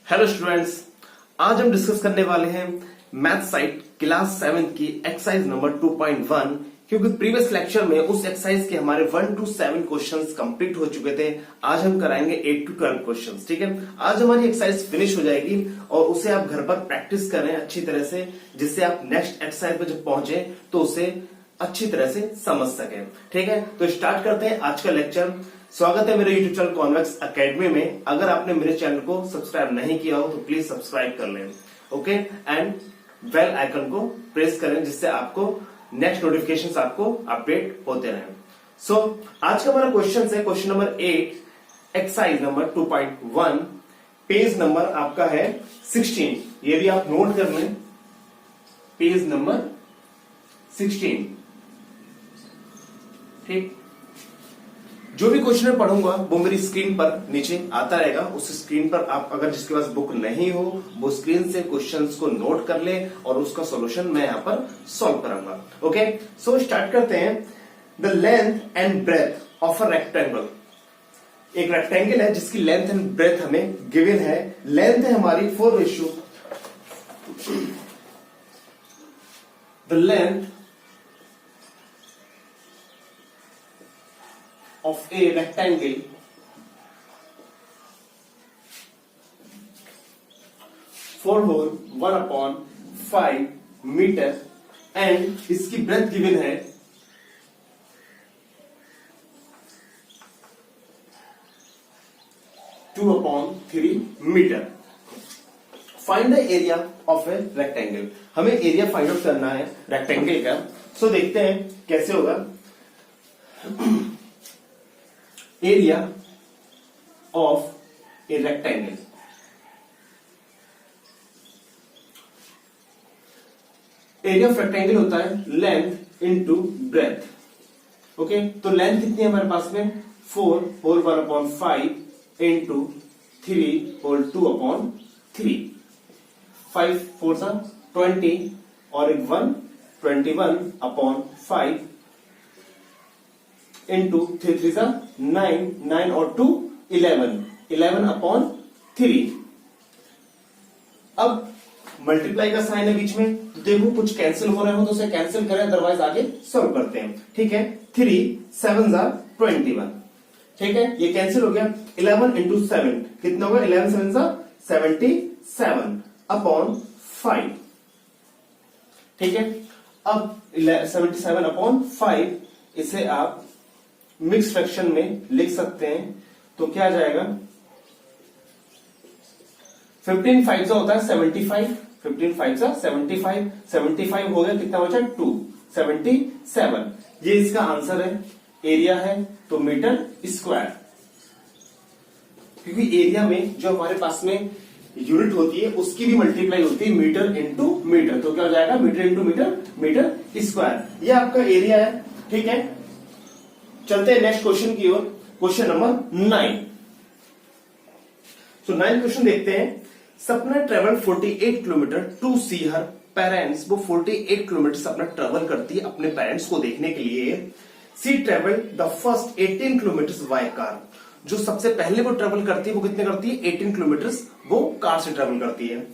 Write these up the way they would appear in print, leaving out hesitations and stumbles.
Hello students, आज हम discuss करने वाले हैं मैथ साइट क्लास 7 की एक्सरसाइज नंबर 2.1। क्योंकि प्रीवियस लेक्चर में उस एक्सरसाइज के हमारे 1 to 7 क्वेश्चंस कंप्लीट हो चुके थे। आज हम कराएंगे 8 to 12 क्वेश्चंस। ठीक है, आज हमारी एक्सरसाइज फिनिश हो जाएगी और उसे आप घर पर प्रैक्टिस करें अच्छी तरह से, जिससे आप नेक्स्ट एक्सरसाइज पे जब पहुंचे तो उसे अच्छी तरह से समझ सके। ठीक है, तो स्टार्ट करते हैं आज का लेक्चर। स्वागत है मेरे यूट्यूब चैनल कॉन्वेक्स एकेडमी में। अगर आपने मेरे चैनल को सब्सक्राइब नहीं किया हो तो प्लीज सब्सक्राइब कर लें, ओके, एंड बेल आइकन को प्रेस करें, जिससे आपको नेक्स्ट नोटिफिकेशंस आपको अपडेट होते रहें। सो आज का हमारा क्वेश्चन है question number 8, exercise number 2.1, page number आपका है 16। ये भी आप नोट कर लें, पेज नंबर 16। ठीक, जो भी क्वेश्चन मैं पढ़ूंगा वो मेरी स्क्रीन पर नीचे आता रहेगा। उस स्क्रीन पर आप अगर जिसके पास बुक नहीं हो वो स्क्रीन से क्वेश्चंस को नोट कर ले और उसका सॉल्यूशन मैं यहां पर सॉल्व करूंगा। ओके, सो स्टार्ट करते हैं। The length and breadth of a rectangle. एक रेक्टेंगल है जिसकी लेंथ एंड ब्रेथ हमें गिवन है। लेंथ है हमारी 4:, the length of a rectangle 4 whole 1/5 metre and इसकी ब्रेथ गिवन है 2/3 metre. Find the area of a rectangle. हमें एरिया फाइंड आउट करना है रेक्टेंगल का। सो देखते हैं कैसे होगा। Area of a rectangle, area of rectangle होता है लेंथ इंटू ब्रेथ। ओके, तो लेंथ कितनी है हमारे पास में 4 होल 1/5 इंटू 3 होल 2/3। 5 4 20 और एक 1 21/5 इंटू 3 3 9 9 और 2 11/3। अब मल्टीप्लाई का साइन है बीच में, तो देखो कुछ कैंसिल हो रहे हो तो उसे कैंसिल करें, अदरवाइज आगे सॉल्व करते हैं। ठीक है, 3 7 21। ठीक है, ये कैंसिल हो गया। 11 इंटू 7 कितना होगा? 11 7 77/5। ठीक है, अब 77/5 इसे आप मिक्स फ्रैक्शन में लिख सकते हैं। तो क्या जाएगा? 15 5 होता है 75, 15 5 75, 75 हो गया, कितना बचा? 2 77। ये इसका आंसर है। एरिया है तो मीटर स्क्वायर, क्योंकि एरिया में जो हमारे पास में यूनिट होती है उसकी भी मल्टीप्लाई होती है मीटर इंटू मीटर। तो क्या हो जाएगा? Metre into metre, metre square. ये आपका एरिया है। ठीक है, चलते हैं नेक्स्ट क्वेश्चन की ओर। Question number 9। सो 9 क्वेश्चन देखते हैं। Sapna travel 48 kilometre to see her parents. वो 48 किलोमीटर सपना ट्रेवल करती है अपने पेरेंट्स को देखने के लिए। She travel the first 18 kilometre by car. जो सबसे पहले वो ट्रेवल करती है वो कितने करती है? 18 किलोमीटर वो कार से ट्रेवल करती है।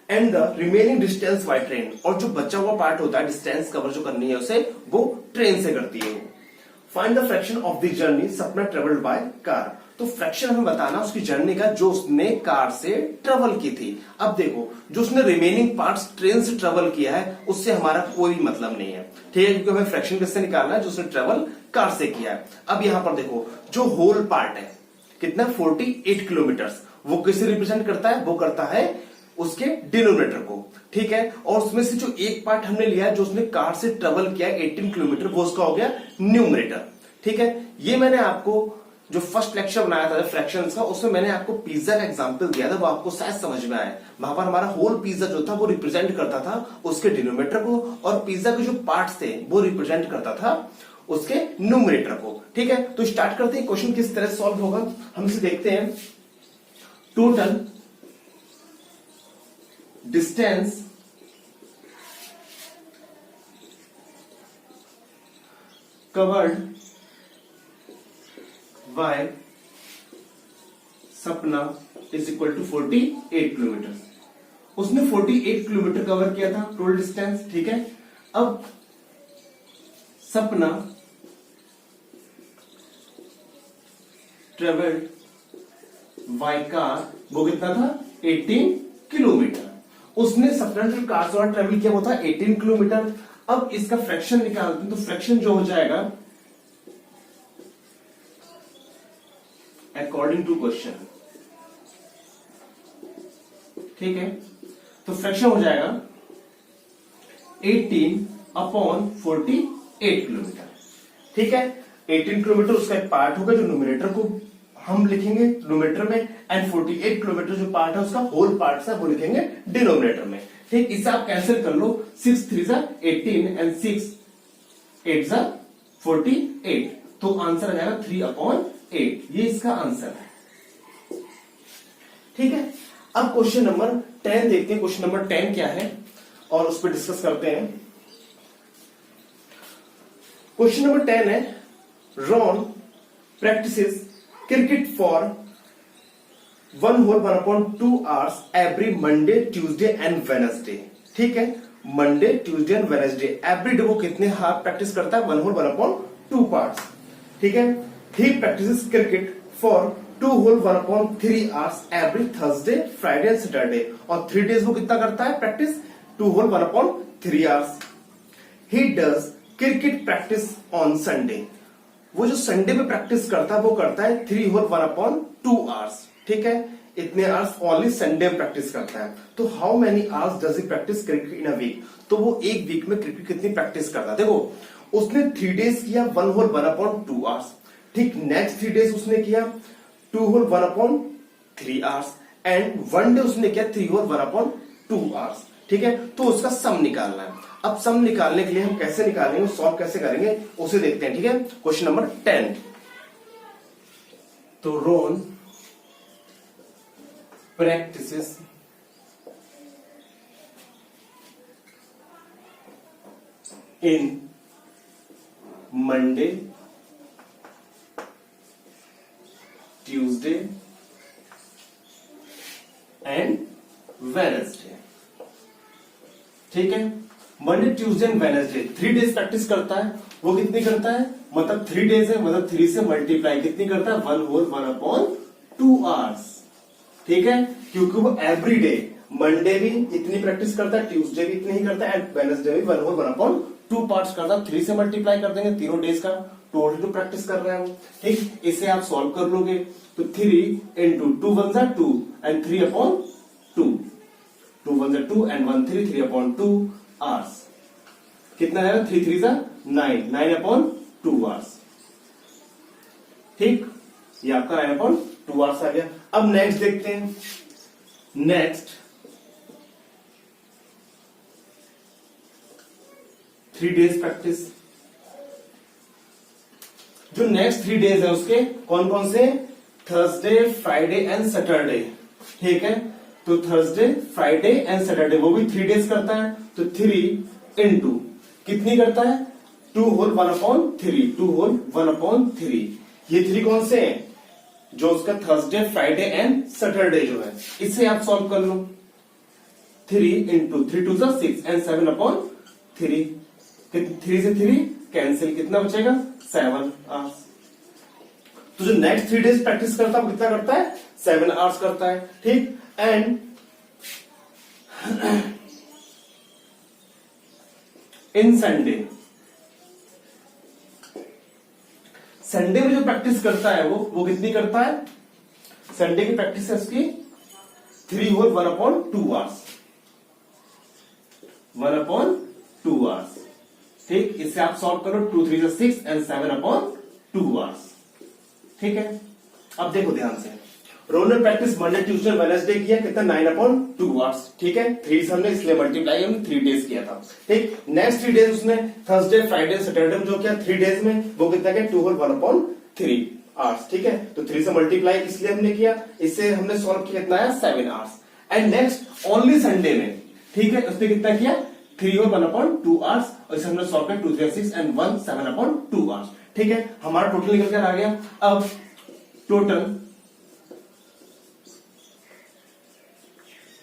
And the remaining distance by train. और जो बचा हुआ पार्ट होता है, डिस्टेंस कवर जो करनी है उसे वो ट्रेन से करती है। Find the fraction of the journey सपना ट्रेवल्ड बाय कार। तो फ्रैक्शन हमें बताना उसकी जर्नी का जो उसने कार से ट्रेवल की थी। अब देखो, जो उसने रिमेनिंग पार्ट्स ट्रेन से ट्रेवल किया है उससे हमारा कोई मतलब नहीं है। ठीक है, क्योंकि हमें फ्रैक्शन किससे निकालना है? जो उसने ट्रेवल कार से किया है। अब यहां पर देखो, जो होल पार्ट है कितना? 48 किलोमीटर। वो किसे रिप्रेजेंट करता है? वो करता है उसके डिनोमिनेटर को। ठीक है, और उसमें से जो एक पार्ट हमने लिया है जो उसने कार से ट्रेवल किया 18 किलोमीटर, वो उसका हो गया न्यूमरेटर। ठीक है, ये मैंने आपको जो फर्स्ट लेक्चर बनाया था फ्रैक्शंस का, उसमें मैंने आपको पिज्जा का एग्जांपल दिया था, वो आपको शायद समझ में आया। वहां पर हमारा होल पिज्जा जो था वो रिप्रेजेंट करता था उसके डिनोमिनेटर को, और पिज्जा के जो पार्ट्स थे वो रिप्रेजेंट करता था उसके न्यूमरेटर को। ठीक है, तो स्टार्ट करते हैं। क्वेश्चन किस तरह सॉल्व होगा हम इसे देखते हैं। टोटल डिस्टेंस covered by सपना इज इक्वल टू 48 किलोमीटर। उसने 48 किलोमीटर कवर किया था टोटल डिस्टेंस, ठीक है। अब सपना ट्रेवल्ड बाय कार, वो कितना था 18 किलोमीटर। उसने सपना जो कार से ट्रेवल किया वो था 18 किलोमीटर। अब इसका फ्रैक्शन निकालते हैं, तो फ्रैक्शन जो हो जाएगा अकॉर्डिंग टू क्वेश्चन, ठीक है। तो फ्रैक्शन हो जाएगा 18/48 किलोमीटर, ठीक है। 18 किलोमीटर उसका एक पार्ट होगा जो न्यूमरेटर को हम लिखेंगे न्यूमरेटर में, एंड 48 किलोमीटर जो पार्ट है उसका होल पार्ट है वो लिखेंगे डिनोमिनेटर में, ठीक। इसे आप कैंसिल कर लो, 6 3 जा 18 एंड 6 8 जा 48, तो आंसर आ जाएगा 3/8। ये इसका आंसर है, ठीक है। अब क्वेश्चन नंबर 10 देखते हैं। क्वेश्चन नंबर 10 क्या है और उस पर डिस्कस करते हैं। क्वेश्चन नंबर 10 है, Ron practices cricket for 1/2 hours every Monday Tuesday and Wednesday, ठीक है। Monday Tuesday and Wednesday every day वो कितने हार प्रैक्टिस करता है 1/2 parts, ठीक है। He practises cricket for 2/3 hours every Thursday Friday and Saturday, और 3 days वो कितना करता है practice 2/3 hours। He does cricket practice on Sunday, वो जो संडे में प्रैक्टिस करता है वो करता है 3/2 hours, ठीक है। इतने आवर्स ओनली संडे में प्रैक्टिस करता है। तो how many hours does he practise cricket in a week, तो वो एक वीक में क्रिकेट कितनी प्रैक्टिस करता है। देखो उसने 3 days किया 1/2 hours, ठीक। नेक्स्ट 3 days उसने किया 2/3 hours एंड 1 day उसने किया 3/2 hours, ठीक है। तो उसका सम निकालना है। अब सम निकालने के लिए हम कैसे निकालेंगे, सॉल्व कैसे करेंगे उसे देखते हैं, ठीक है। क्वेश्चन नंबर 10, तो रोन practices in Monday, Tuesday and Wednesday, ठीक है। Monday Tuesday and Wednesday 3 days practice करता है। वो कितनी करता है, मतलब 3 days है, मतलब 3 से मल्टीप्लाई कितनी करता है 1/2 hours, ठीक है। क्योंकि वो एवरी डे मंडे भी इतनी प्रैक्टिस करता है, ट्यूसडे भी इतनी ही करता है एंड वेडनेसडे भी 1/2 parts करता है। 3 से मल्टीप्लाई कर देंगे, तीनों डेज का टोटल जो प्रैक्टिस कर रहा है वो, ठीक। इसे आप सॉल्व कर लोगे तो 3 into 2 1 जा 2 एंड 3/2, 2 1 जा 2 एंड 1 3, 3/2 hours, कितना आएगा 3 3 जा 9, 9/2 hours, ठीक। ये आपका 9/2 hours आ गया। अब नेक्स्ट देखते हैं। नेक्स्ट 3 days प्रैक्टिस, जो नेक्स्ट 3 days है उसके कौन कौन से, थर्सडे फ्राइडे एंड सैटरडे, ठीक है। तो थर्सडे फ्राइडे एंड सैटरडे वो भी 3 days करता है, तो 3 into कितनी करता है 2/1/3, 2/1/3। ये 3 कौन से हैं, जो उसका थर्सडे फ्राइडे एंड सैटरडे जो है, इसे आप सॉल्व कर लो। 3 into 3 2 जा 6 एंड 7/3, 3 से 3 कैंसिल, कितना बचेगा 7 hours। तो जो नेक्स्ट 3 days प्रैक्टिस करता है वो कितना करता है 7 hours करता है, ठीक। एंड इन संडे में जो प्रैक्टिस करता है वो कितनी करता है, संडे की प्रैक्टिस है उसकी 3/1/2 hours, 1/2 hours, ठीक। इससे आप सॉल्व करो 2 3 जा 6 एंड 7/2 hours, ठीक है। अब देखो ध्यान से, रोन ने प्रैक्टिस मंडे ट्यूसडे वेडनेसडे किया, कितना 9/2 hours, ठीक है। 3 से हमने इसलिए मल्टीप्लाई हमने 3 days किया था, ठीक। नेक्स्ट 3 days उसने थर्सडे फ्राइडे सैटरडे में जो किया 3 days में वो कितना किया 2/1/3 hours, ठीक है। तो 3 से मल्टीप्लाई इसलिए हमने किया, इससे हमने सॉल्व किया कितना है 7 hours। And next only Sunday में, ठीक है, उसने कितना किया 3/1/2 hours, और इसे हमने सॉल्व किया 2 3 6 एंड 1 7/2 hours, ठीक है। हमारा टोटल निकल कर आ गया। अब टोटल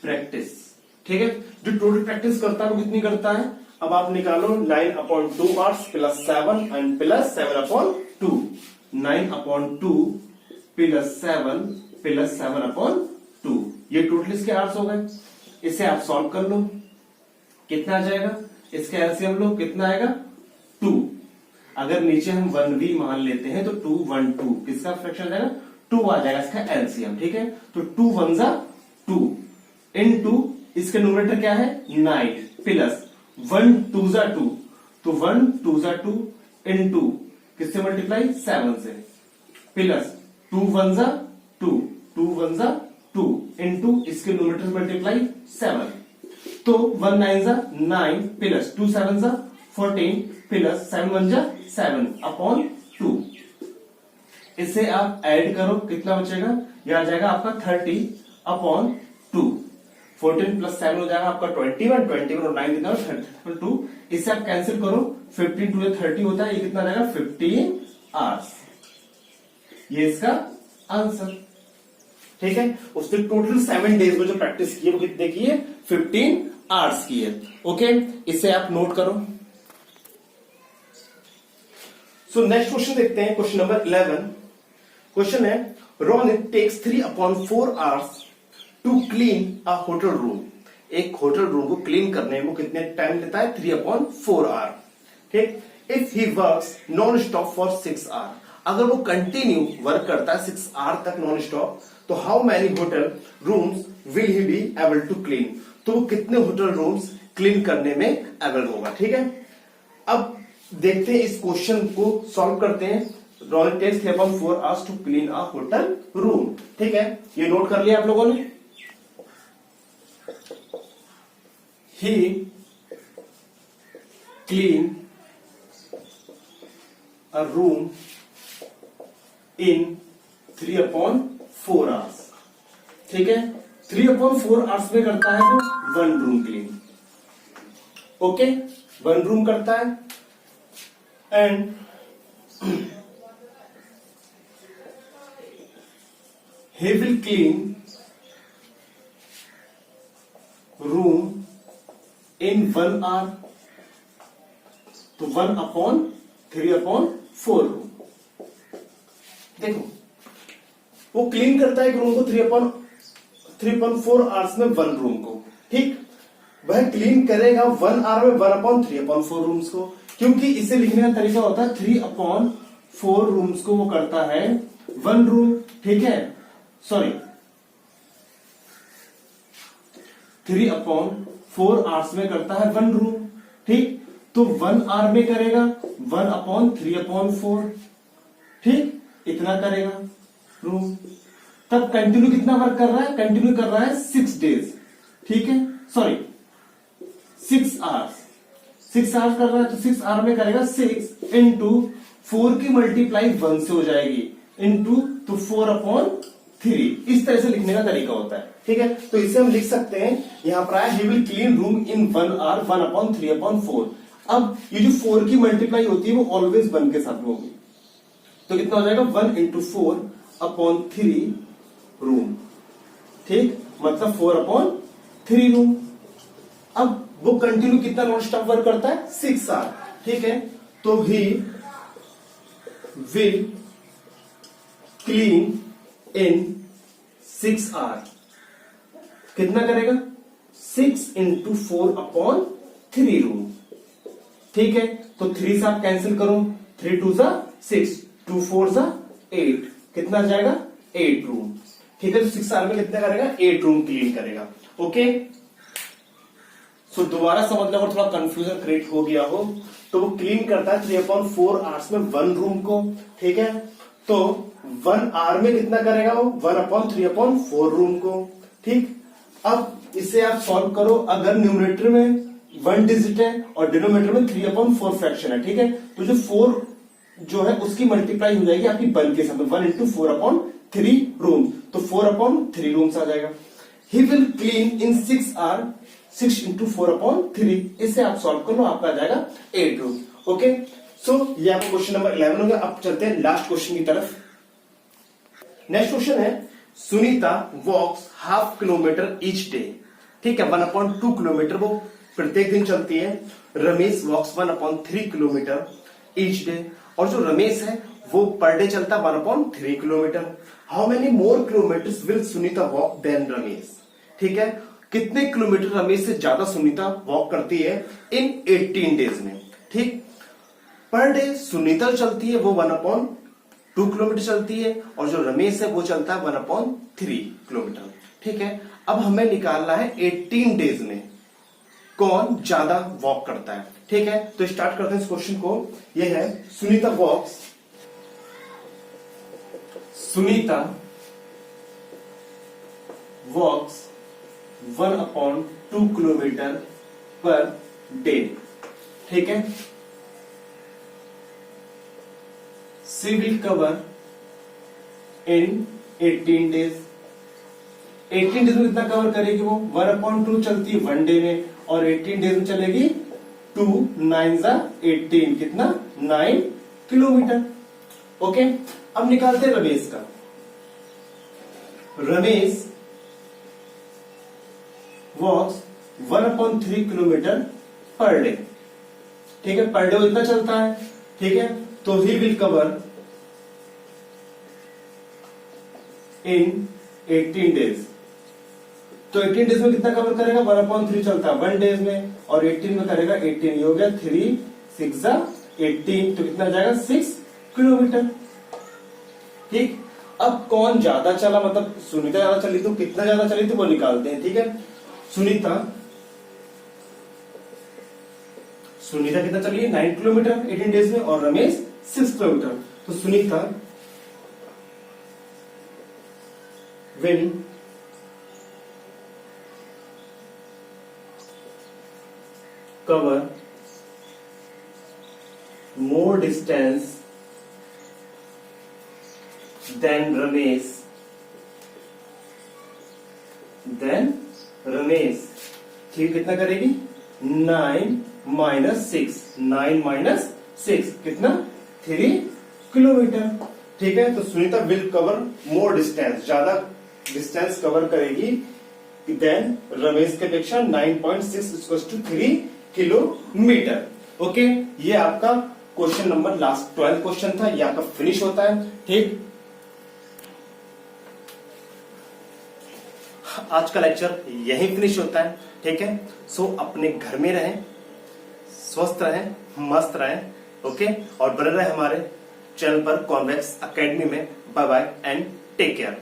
प्रैक्टिस। ठीक है, जो टोटल प्रैक्टिस करता है वो कितनी करता है, अब आप निकालो 9/2 hours plus 7 and plus 7/2, 9/2 plus 7/2, ये टोटल इसके आवर्स हो गए। इसे आप सॉल्व कर लो, कितना आ जाएगा, इसका एलसीएम लो, कितना आएगा 2। अगर नीचे हम 1v मान लेते हैं तो 2 1 2, किसका फ्रैक्शन आ जाएगा 2 आ जाएगा इसका एलसीएम। ठीक है, तो 2 1 2 इनटू इसके न्यूमरेटर क्या है 9 प्लस 1 2 2, तो 1 2 2 इनटू किससे मल्टीप्लाई 7 से, प्लस 2 1 2 2 1 2 इनटू इसके न्यूमरेटर मल्टीप्लाई 7, तो 1 9 9 प्लस 2 7 14 प्लस 7 1 7/2। इसे आप ऐड करो, कितना बचेगा, यह आ जाएगा आपका 30/2। 14 प्लस 7 हो जाएगा आपका 21 और 9 कितना 32। इसे आप कैंसिल करो, 15 2 30 होता है, ये कितना रहेगा 15 आवर्स। ये इसका आंसर। ठीक है, उसने टोटल 7 डेज में जो प्रैक्टिस की है वो कितने की है 15 आवर्स की है। ओके, इसे आप नोट करो। सो नेक्स्ट क्वेश्चन देखते हैं, क्वेश्चन नंबर 11। क्वेश्चन है Ronit takes 3/4 hours to clean a hotel room. एक होटल रूम को क्लीन करने में कितने टाइम लेता है 3/4 आवर। ठीक, if he works non stop for 6 hour, अगर वो कंटिन्यू वर्क करता है 6 आवर तक नॉन स्टॉप, तो how many hotel rooms will he be able to clean, तो वो कितने होटल रूम्स क्लीन करने में एबल होगा। ठीक है, अब देखते हैं इस क्वेश्चन को सॉल्व करते हैं। Ronit takes 3/4 hours to clean a hotel room. ठीक है, ये नोट कर लिया आप लोगों ने। He clean a room in 3/4 hours। ठीक है, 3/4 आवर्स में करता है वो 1 रूम क्लीन। ओके, 1 रूम करता है and he will clean room in 1 hour, तो 1/3/4 रूम। देखो, वो क्लीन करता है एक रूम को 3/4 आवर्स में 1 रूम को। ठीक, वह क्लीन करेगा 1 आवर में 1/3/4 रूम्स को, क्योंकि इसे लिखने का तरीका होता है 3/4 रूम्स को वो करता है 1 रूम। ठीक है, सॉरी 3/4 आवर्स में करता है 1 रूम। ठीक, तो 1 आवर में करेगा 1/3/4। ठीक, इतना करेगा रूम। तब कंटिन्यू कितना वर्क कर रहा है, कंटिन्यू कर रहा है 6 डेज। ठीक है, सॉरी 6 आवर्स, 6 आवर्स कर रहा है, तो 6 आवर में करेगा 6 इंटू 4 की मल्टीप्लाई 1 से हो जाएगी, इंटू तो 4/3। इस तरह से लिखने का तरीका होता है। ठीक है, तो इसे हम लिख सकते हैं, यहां पर आया he will clean room in 1 hour 1/3/4। अब ये जो 4 की मल्टीप्लाई होती है वो ऑलवेज 1 के साथ में होगी, तो कितना हो जाएगा 1 इंटू 4/3 रूम। ठीक, मतलब 4/3 रूम। अब वो कंटिन्यू कितना नॉन स्टॉप वर्क करता है 6 आवर। ठीक है, तो he will clean in 6 hour. कितना करेगा 6 इंटू 4/3 रूम। ठीक है, तो 3 से आप कैंसिल करो, 3 2 6, 2 4 8, कितना जाएगा 8 रूम। ठीक है, तो 6 आवर में कितना करेगा 8 रूम क्लीन करेगा। ओके, सो दोबारा समझना, अगर थोड़ा कंफ्यूजन क्रिएट हो गया हो तो वो क्लीन करता है 3/4 आवर्स में 1 रूम को। ठीक है, तो 1 आवर में कितना करेगा वो 1/3/4 रूम को। ठीक, अब इसे आप सॉल्व करो। अगर न्यूमरेटर में 1 डिजिट है और डिनोमिनेटर में 3/4 फ्रैक्शन है, ठीक है, तो जो 4 जो है उसकी मल्टीप्लाई हो जाएगी आपकी 1 के साथ, 1 इंटू 4/3 रूम, तो 4/3 रूम्स आ जाएगा। He will clean in 6 hour, 6 into 4/3। इसे आप सॉल्व कर लो, आपका आ जाएगा 8 रूम। ओके, सो ये आपका क्वेश्चन नंबर 11 हो गया। अब चलते हैं लास्ट क्वेश्चन की तरफ। नेक्स्ट क्वेश्चन है सुनीता वॉक्स ½ किलोमीटर ईच डे। ठीक है, 1/2 किलोमीटर वो प्रत्येक दिन चलती है। रमेश वॉक्स 1/3 किलोमीटर ईच डे, और जो रमेश है वो पर डे चलता है 1/3 kilometre. How many more kilometres will Sunita walk than Ramesh? ठीक है, कितने किलोमीटर रमेश से ज्यादा सुनीता वॉक करती है इन 18 डेज में। ठीक, पर डे सुनीता चलती है वो 1/2 किलोमीटर चलती है, और जो रमेश है वो चलता है 1/3 किलोमीटर। ठीक है, अब हमें निकालना है 18 डेज में कौन ज्यादा वॉक करता है। ठीक है, तो स्टार्ट करते हैं इस क्वेश्चन को। ये है सुनीता वॉक्स 1/2 किलोमीटर पर डे। ठीक है, she will cover in 18 days. 18 days में कितना कवर करेगी वो? 1/2 चलती है 1 डे में, और 18 डेज में चलेगी 2 9 18, कितना 9 किलोमीटर। ओके, अब निकालते हैं रमेश का। रमेश वॉक्स 1/3 किलोमीटर पर डे। ठीक है, पर डे वो इतना चलता है। ठीक है, तो he will cover in 18 days. तो 18 डेज में कितना कवर करेगा? 1/3 चलता है 1 डेज में, और 18 में करेगा 18, ये हो गया 3 6 18, तो कितना जाएगा 6 किलोमीटर। ठीक, अब कौन ज्यादा चला, मतलब सुनीता ज्यादा चली तो कितना ज्यादा चली तो वो निकालते हैं। ठीक है, सुनीता कितना चली है? 9 किलोमीटर 18 डेज में, और रमेश 6 किलोमीटर। तो Sunita will cover more distance than Ramesh. ठीक, कितना करेगी? 9 - 6, 9 - 6 कितना? 3 किलोमीटर। ठीक है, तो Sunita will cover more distance, ज्यादा डिस्टेंस कवर करेगी देन रमेश के अपेक्षा 9.6 = 3 किलोमीटर। ओके, ये आपका क्वेश्चन नंबर लास्ट 12 क्वेश्चन था, ये आपका फिनिश होता है। ठीक, आज का लेक्चर यही फिनिश होता है। ठीक है, सो अपने घर में रहें, स्वस्थ रहें, मस्त रहें। ओके, और बने रहे हमारे चैनल पर कॉन्वेक्स एकेडमी में। Bye bye and take care.